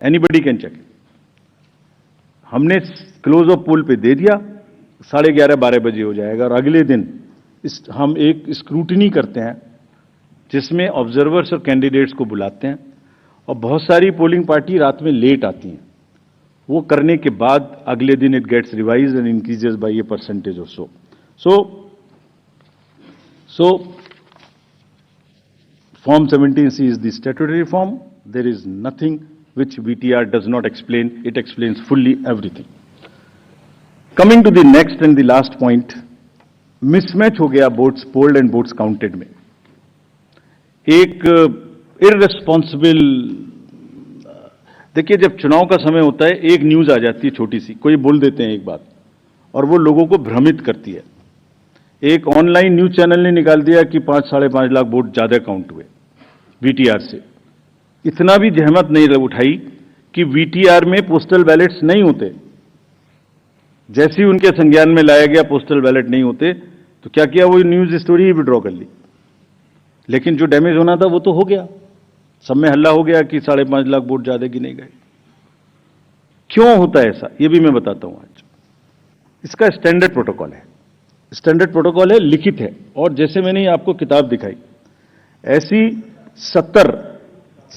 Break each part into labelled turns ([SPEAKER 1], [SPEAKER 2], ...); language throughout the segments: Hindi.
[SPEAKER 1] Anybody can check. हमने क्लोज ऑफ पोल पे दे दिया, 11:30-12 बजे हो जाएगा, और अगले दिन हम एक स्क्रूटिनी करते हैं जिसमें ऑब्जर्वर्स और कैंडिडेट्स को बुलाते हैं, और बहुत सारी पोलिंग पार्टी रात में लेट आती हैं। वो करने के बाद अगले दिन it gets revise and increases by a percentage और so Form 17C is the statutory form. There is nothing which VTR does not explain. It explains fully everything. Coming to the next and the last point, mismatch हो गया votes polled and votes counted में। एक irresponsible, देखिए जब चुनाव का समय होता है एक न्यूज आ जाती है छोटी सी, कोई बोल देते हैं एक बात और वो लोगों को भ्रमित करती है। एक ऑनलाइन न्यूज चैनल ने निकाल दिया कि 5-5.5 लाख वोट ज्यादा काउंट हुए वीटीआर से। इतना भी जहमत नहीं उठाई कि वीटीआर में पोस्टल बैलेट्स नहीं होते। जैसे ही उनके संज्ञान में लाया गया पोस्टल बैलेट नहीं होते, तो क्या किया, वो न्यूज स्टोरी ही विड्रॉ कर ली। लेकिन जो डैमेज होना था वो तो हो गया, सब में हल्ला हो गया कि 5.5 लाख वोट ज्यादा गिने गए। क्यों होता है ऐसा, ये भी मैं बताता हूं आज। इसका स्टैंडर्ड प्रोटोकॉल है, स्टैंडर्ड प्रोटोकॉल है, लिखित है, और जैसे मैंने आपको किताब दिखाई ऐसी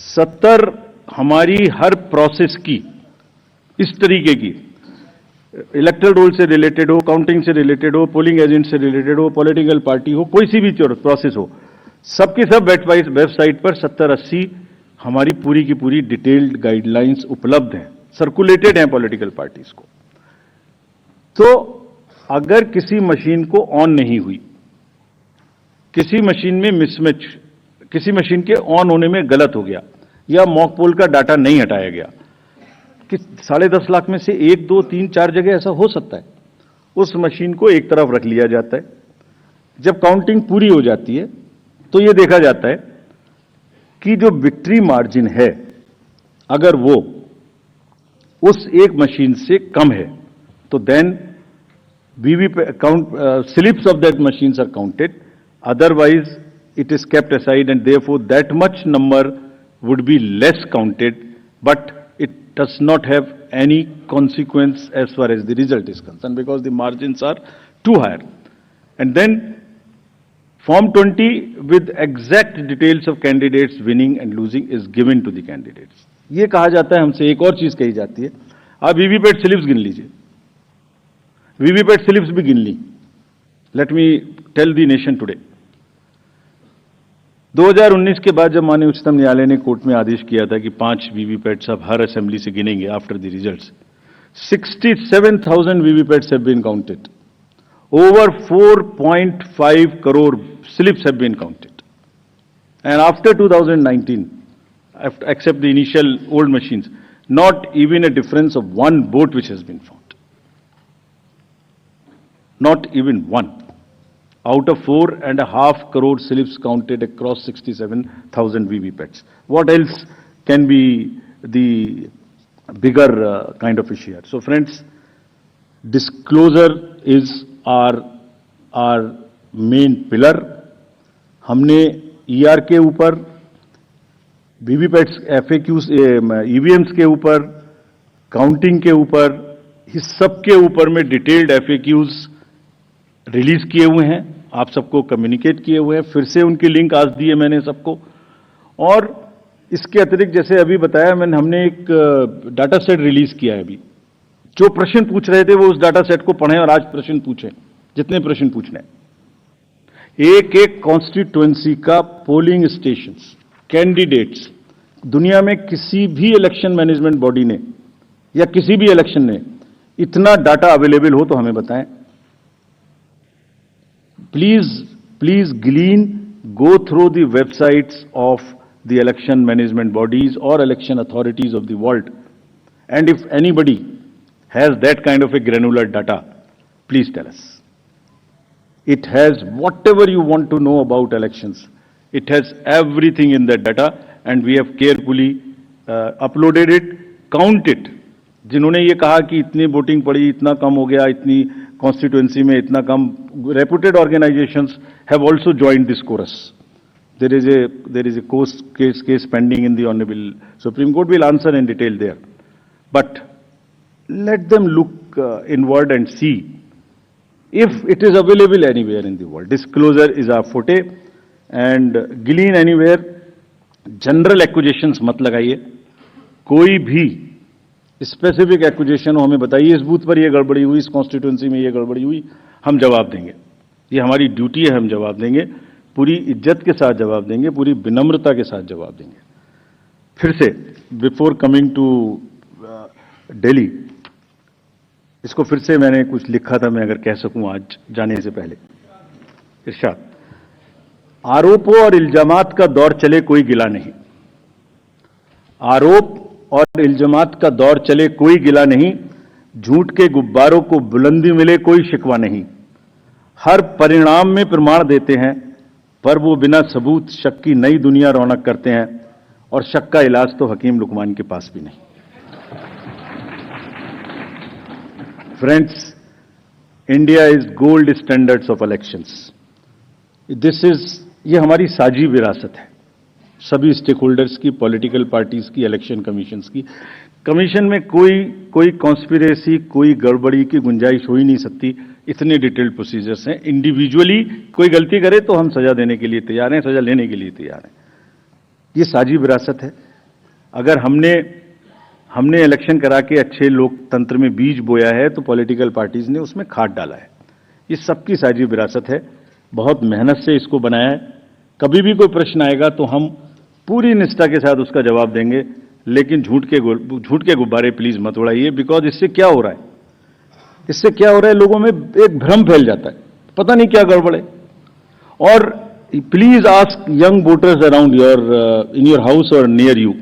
[SPEAKER 1] 70 हमारी हर प्रोसेस की इस तरीके की, इलेक्टोरल रोल से रिलेटेड हो, काउंटिंग से रिलेटेड हो, पोलिंग एजेंट से रिलेटेड हो, पॉलिटिकल पार्टी हो, कोई सी भी प्रोसेस हो, सबकी सब वेबसाइट पर 70-80 हमारी पूरी की पूरी डिटेल्ड गाइडलाइंस उपलब्ध हैं, सर्कुलेटेड हैं पॉलिटिकल पार्टीज को। तो अगर किसी मशीन को ऑन नहीं हुई, किसी मशीन में मिसमैच, किसी मशीन के ऑन होने में गलत हो गया, या मॉक पोल का डाटा नहीं हटाया गया, कि 10.5 लाख में से 1, 2, 3, 4 जगह ऐसा हो सकता है, उस मशीन को एक तरफ रख लिया जाता है। जब काउंटिंग पूरी हो जाती है तो यह देखा जाता है कि जो विक्ट्री मार्जिन है अगर वो उस एक मशीन से कम है, तो then slips of that machines are counted. Otherwise, it is kept aside, and therefore that much number would be less counted, but it does not have any consequence as far as the result is concerned, because the margins are too high. And then Form 20 with exact details of candidates winning and losing is given to the candidates. ये कहा जाता है हमसे, एक और चीज कही जाती है, आप वीवीपैट स्लिप्स गिन लीजिए, वीवीपैट स्लिप्स भी गिन ली। Let me tell the nation today, 2019 के बाद जब माननीय उच्चतम न्यायालय ने कोर्ट में आदेश किया था कि 5 वीवीपैट्स अब हर असेंबली से गिनेंगे after the results, 67,000 VVPATs have been counted, over 4.5 crore slips have been counted, and after 2019, except the initial old machines, not even a difference of 1 vote which has been found. Not even one out of 4.5 crore slips counted across 67,000 VVPATs. What else can be the bigger kind of issue here? So friends, disclosure is our main pillar. हमने ER के ऊपर, VVPATs, FAQs, EVMs के ऊपर, काउंटिंग के ऊपर, इस सब के ऊपर में डिटेल्ड FAQs रिलीज किए हुए हैं, आप सबको कम्युनिकेट किए हुए हैं, फिर से उनकी लिंक आज दी है मैंने सबको। और इसके अतिरिक्त जैसे अभी बताया मैंने, हमने एक डाटा सेट रिलीज किया है अभी। जो प्रश्न पूछ रहे थे वो उस डाटा सेट को पढ़ें और आज प्रश्न पूछें, जितने प्रश्न पूछने हैं। एक एक कॉन्स्टिट्यूएंसी का पोलिंग स्टेशंस, कैंडिडेट्स, दुनिया में किसी भी इलेक्शन मैनेजमेंट बॉडी ने या किसी भी इलेक्शन ने इतना डाटा अवेलेबल हो तो हमें बताएं। Please glean, go through the websites of the election management bodies or election authorities of the world, and if anybody has that kind of a granular data, please tell us. It has whatever you want to know about elections. It has everything in that data, and we have carefully uploaded it, counted. जिन्होंने ये कहा कि इतनी वोटिंग पड़ी, इतना कम हो गया, इतनी कॉन्स्टिट्यूएंसी में इतना कम, reputed organisations have also joined this chorus, There is a case pending in the Honorable Supreme Court. We'll answer in detail there. But let them look inward and see if it is available anywhere in the world. Disclosure is our forte, and glean anywhere. General accusations मत लगाइए. कोई भी स्पेसिफिक एक्विजिशन हो हमें बताइए, इस बूथ पर ये गड़बड़ी हुई, इस कॉन्स्टिट्यूंसी में ये गड़बड़ी हुई, हम जवाब देंगे. ये हमारी ड्यूटी है, हम जवाब देंगे, पूरी इज्जत के साथ जवाब देंगे, पूरी विनम्रता के साथ जवाब देंगे. फिर से बिफोर कमिंग टू दिल्ली, इसको फिर से मैंने कुछ लिखा था, मैं अगर कह सकूं आज जाने से पहले. इरशाद, आरोपों और इल्जामात का दौर चले कोई गिला नहीं. आरोप और इल्जामात का दौर चले कोई गिला नहीं. झूठ के गुब्बारों को बुलंदी मिले कोई शिकवा नहीं. हर परिणाम में प्रमाण देते हैं, पर वो बिना सबूत शक की नई दुनिया रौनक करते हैं, और शक का इलाज तो हकीम लुकमान के पास भी नहीं. Friends, India is gold standards of elections. ये हमारी साझी विरासत है, सभी स्टेक होल्डर्स की, पॉलिटिकल पार्टीज की, इलेक्शन कमीशंस की. कमीशन में कोई कॉन्स्पिरेसी, कोई गड़बड़ी की गुंजाइश हो ही नहीं सकती. इतने डिटेल्ड प्रोसीजर्स हैं. इंडिविजुअली कोई गलती करे तो हम सजा देने के लिए तैयार हैं, सजा लेने के लिए तैयार हैं. ये साझी विरासत है. अगर हमने इलेक्शन करा के अच्छे लोकतंत्र में बीज बोया है तो पॉलिटिकल पार्टीज ने उसमें खाद डाला है. ये सबकी साझी विरासत है. बहुत मेहनत से इसको बनाया है. कभी भी कोई प्रश्न आएगा तो हम पूरी निष्ठा के साथ उसका जवाब देंगे, लेकिन झूठ के गुब्बारे प्लीज मत उड़ाइए. बिकॉज इससे क्या हो रहा है, लोगों में एक भ्रम फैल जाता है, पता नहीं क्या गड़बड़ है. और please ask young voters around in your house और नियर यू.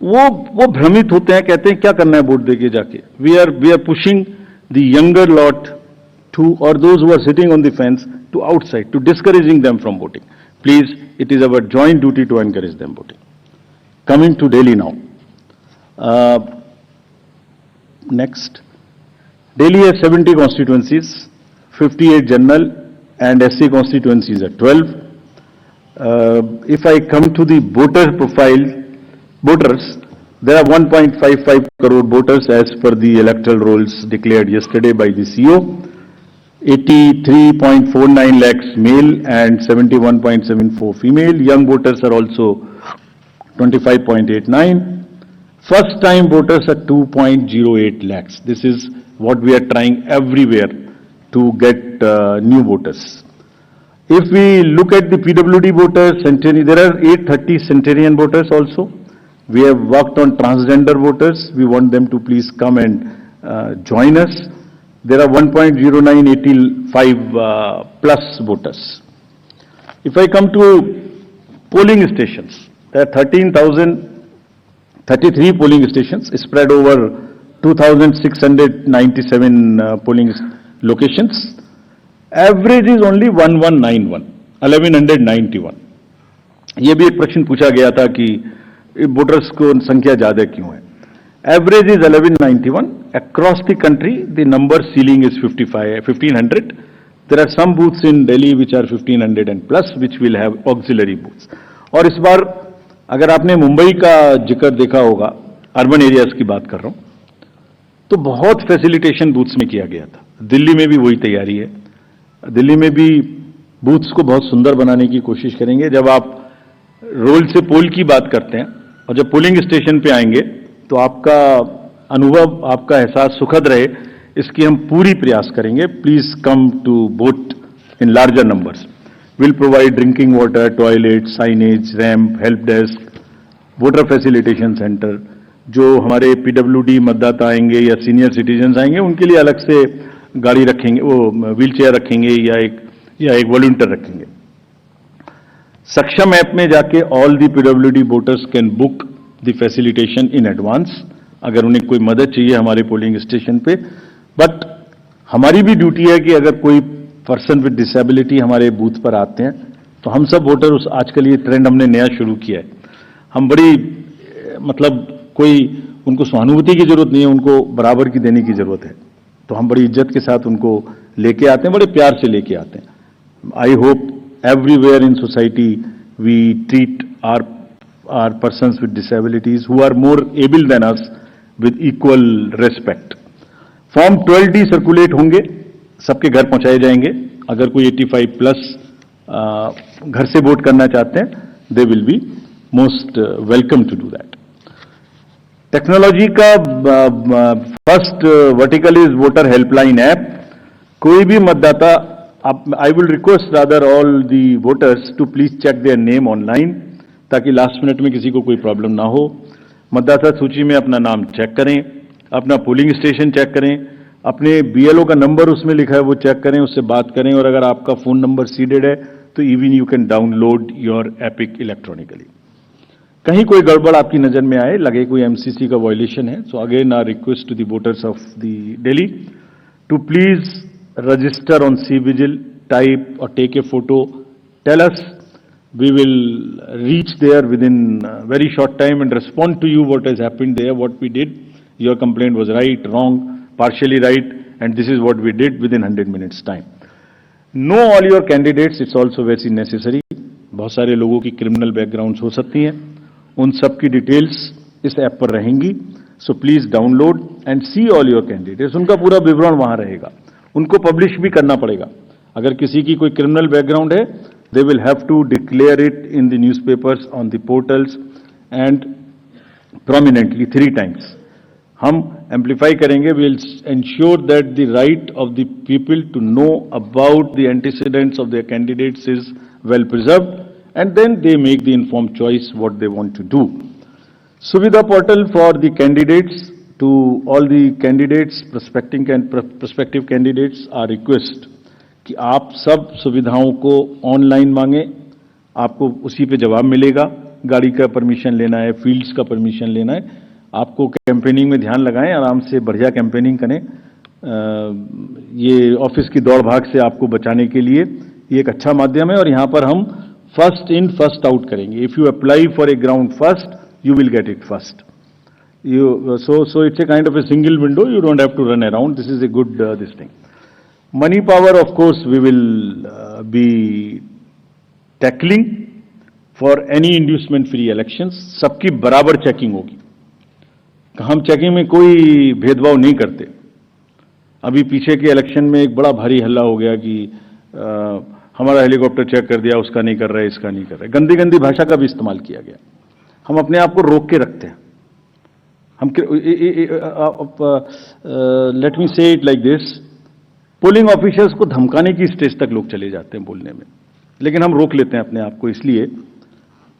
[SPEAKER 1] वो भ्रमित होते हैं, कहते हैं क्या करना है वोट देके जाके. We are pushing the younger lot to, और those who are sitting on the fence, to outside, to discouraging them from voting. Please, it is our joint duty to encourage them voting. Coming to Delhi now. Next. Delhi has 70 constituencies, 58 general and SC constituencies are 12. If I come to the voter profile, voters, there are 1.55 crore voters as per the electoral rolls declared yesterday by the CEO. 83.49 lakhs male and 71.74 female. Young voters are also 25.89. First time voters are 2.08 lakhs. This is what we are trying everywhere to get new voters. If we look at the PWD voters, there are 830 centenarian voters also. We have worked on transgender voters. We want them to please come and join us. There are 1.0985 plus voters. If I come to polling stations, there are 13,033 polling stations spread over 2,697 polling locations. Average is only 1191. ये भी एक प्रश्न पूछा गया था कि वोटर्स को संख्या ज्यादा क्यों है. Average is 1191. Across the country, the number ceiling is 1500. There are some booths in Delhi which are 1500 and plus, which will have auxiliary booths. और इस बार अगर आपने मुंबई का जिक्र देखा होगा, अर्बन एरियाज की बात कर रहा हूं, तो बहुत फैसिलिटेशन बूथ्स में किया गया था. दिल्ली में भी वही तैयारी है. दिल्ली में भी बूथ्स को बहुत सुंदर बनाने की कोशिश करेंगे. जब आप रोल से पोल की बात करते हैं और जब पोलिंग स्टेशन पे आएंगे तो आपका अनुभव, आपका एहसास सुखद रहे, इसकी हम पूरी प्रयास करेंगे. Please come to vote in larger numbers. Will provide drinking water, toilet, signage, ramp, help desk, voter facilitation centre. जो हमारे PWD मतदाता आएंगे या सीनियर सिटीजन्स आएंगे, उनके लिए अलग से गाड़ी रखेंगे, वो व्हील चेयर रखेंगे या एक वॉलंटियर रखेंगे. सक्षम ऐप में जाके all the PWD voters can book the facilitation in advance, अगर उन्हें कोई मदद चाहिए हमारे पोलिंग स्टेशन पे. बट हमारी भी ड्यूटी है कि अगर कोई पर्सन विद डिसेबिलिटी हमारे बूथ पर आते हैं तो हम सब वोटर, आजकल ये ट्रेंड हमने नया शुरू किया है, हम बड़ी कोई उनको सहानुभूति की जरूरत नहीं है, उनको बराबर की देने की जरूरत है. तो हम बड़ी इज्जत के साथ उनको लेके आते हैं, बड़े प्यार से लेके आते हैं. I hope everywhere in society we treat our persons with disabilities who are more able than us with equal respect. Form 12D circulate होंगे, सबके घर पहुंचाए जाएंगे. अगर कोई 85 प्लस घर से वोट करना चाहते हैं, they will be most welcome to do that. Technology का first vertical is voter helpline app. कोई भी मतदाता, I will request rather all the voters to please check their name online, ताकि लास्ट मिनट में किसी को कोई प्रॉब्लम ना हो. मतदाता सूची में अपना नाम चेक करें, अपना पोलिंग स्टेशन चेक करें, अपने बीएलओ का नंबर उसमें लिखा है वो चेक करें, उससे बात करें. और अगर आपका फोन नंबर सीडेड है तो even you can download your epic electronically. कहीं कोई गड़बड़ आपकी नजर में आए, लगे कोई एमसीसी का वायलेशन है, so again our request to the voters of the Delhi to please register on c vigil, type और take a photo, tell us. We will reach there within very short time and respond to you what has happened there, what we did. Your complaint was right, wrong, partially right, and this is what we did within 100 minutes time. Know all your candidates, it's also very necessary. बहुत सारे लोगों की क्रिमिनल बैकग्राउंड्स हो सकती हैं, उन सब की डिटेल्स इस ऐप पर रहेंगी. So please download and see all your candidates. उनका पूरा विवरण वहां रहेगा, उनको पब्लिश भी करना पड़ेगा. अगर किसी की कोई क्रिमिनल बैकग्राउंड है, they will have to declare it in the newspapers, on the portals and prominently 3 times. हम amplify करेंगे. We will ensure that the right of the people to know about the antecedents of their candidates is well preserved, and then they make the informed choice what they want to do. Suvidha portal for the candidates. To all the candidates, prospective candidates, our request कि आप सब सुविधाओं को ऑनलाइन मांगे, आपको उसी पे जवाब मिलेगा. गाड़ी का परमिशन लेना है, फील्ड्स का परमिशन लेना है, आपको कैंपेनिंग में ध्यान लगाएं, आराम से बढ़िया कैंपेनिंग करें. ये ऑफिस की दौड़ भाग से आपको बचाने के लिए ये एक अच्छा माध्यम है. और यहाँ पर हम फर्स्ट इन फर्स्ट आउट करेंगे. If you apply for a ground first, you will get it first. So it's a kind of a single window. You don't have to run around. This is a good this thing. Money power, of course, we will be tackling for any inducement-free elections. सबकी बराबर चेकिंग होगी. हम चेकिंग में कोई भेदभाव नहीं करते. अभी पीछे के इलेक्शन में एक बड़ा भारी हल्ला हो गया कि हमारा हेलीकॉप्टर चेक कर दिया, उसका नहीं कर रहा है, इसका नहीं कर रहा है. गंदी गंदी भाषा का भी इस्तेमाल किया गया. हम अपने आप को रोक के रखते हैं. हम लेट मी से it like this, polling officers को धमकाने की स्टेज तक लोग चले जाते हैं बोलने में, लेकिन हम रोक लेते हैं अपने आप को इसलिए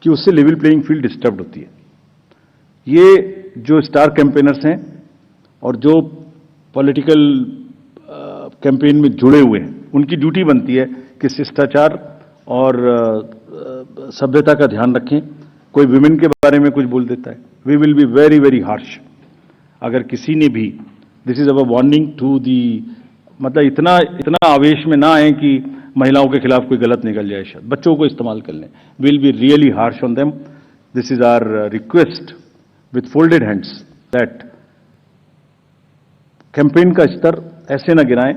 [SPEAKER 1] कि उससे लेवल प्लेइंग फील्ड डिस्टर्ब होती है. ये जो स्टार कैंपेनर्स हैं और जो पॉलिटिकल कैंपेन में जुड़े हुए हैं, उनकी ड्यूटी बनती है कि शिष्टाचार और सभ्यता का ध्यान रखें. कोई विमेन के बारे में कुछ बोल देता है, we will be very very harsh. अगर किसी ने भी, this is our warning to the, मतलब इतना आवेश में ना आए कि महिलाओं के खिलाफ कोई गलत निकल जाए, शायद बच्चों को इस्तेमाल कर लें. Will be really harsh on them. This is our request with folded hands that campaign का स्तर ऐसे ना गिराएं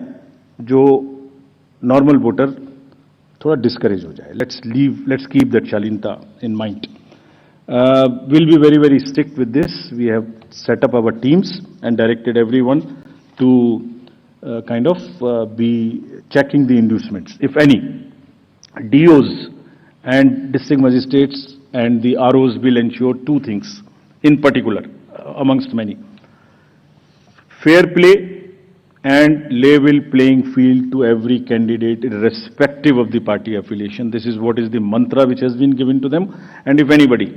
[SPEAKER 1] जो नॉर्मल वोटर थोड़ा डिस्करेज हो जाए. लेट्स कीप दैट शालीनता in mind. We'll be very, very strict with this. We have set up our teams and directed everyone to kind of be checking the inducements, if any. DOs and district magistrates and the ROs will ensure 2 things in particular, amongst many. Fair play and level playing field to every candidate irrespective of the party affiliation. This is what is the mantra which has been given to them. And if anybody,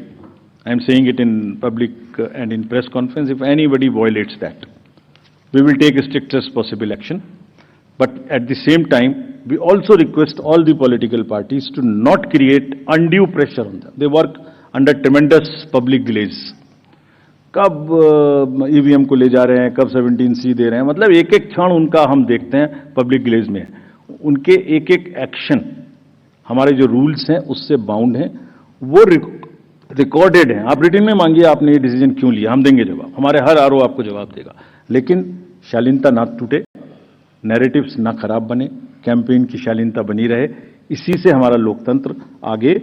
[SPEAKER 1] I am saying it in public and in press conference, if anybody violates that, we will take strictest possible action. But at the same time, we also request all the political parties to not create undue pressure on them. They work under tremendous public delays. कब ईवीएम को ले जा रहे हैं, कब 17C दे रहे हैं, मतलब एक एक क्षण उनका हम देखते हैं पब्लिक डिलेज में. उनके एक एक एक्शन हमारे जो रूल्स हैं उससे बाउंड हैं, वो रिकॉर्डेड हैं. आप रिटन में मांगिए आपने ये डिसीजन क्यों लिया, हम देंगे जवाब. हमारे हर आरओ आपको जवाब देगा. लेकिन शालीनता ना टूटे, नैरेटिव्स ना खराब बने, कैंपेन की शालीनता बनी रहे. इसी से हमारा लोकतंत्र आगे